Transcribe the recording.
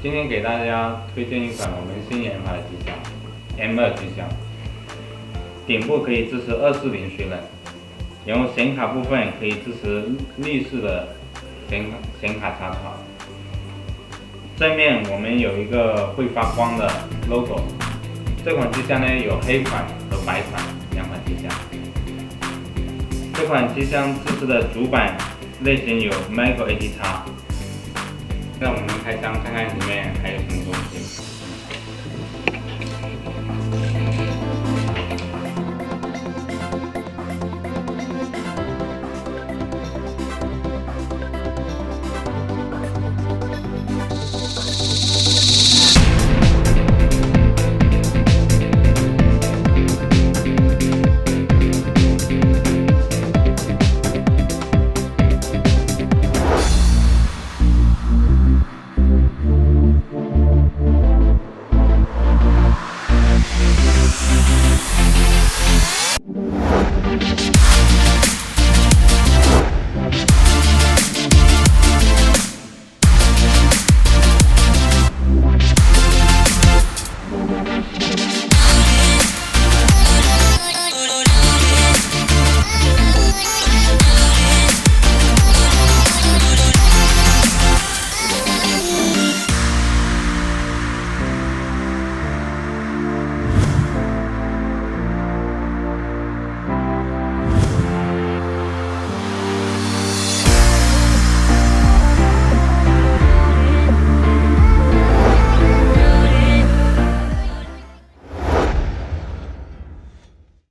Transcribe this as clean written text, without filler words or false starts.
今天给大家推荐一款我们新研发的机箱 M2 机箱，顶部可以支持240水冷，然后显卡部分可以支持立式的显卡插槽。正面我们有一个会发光的 logo。这款机箱呢有黑款和白款两款机箱。这款机箱支持的主板类型有 Micro ATX。让我们开箱看看里面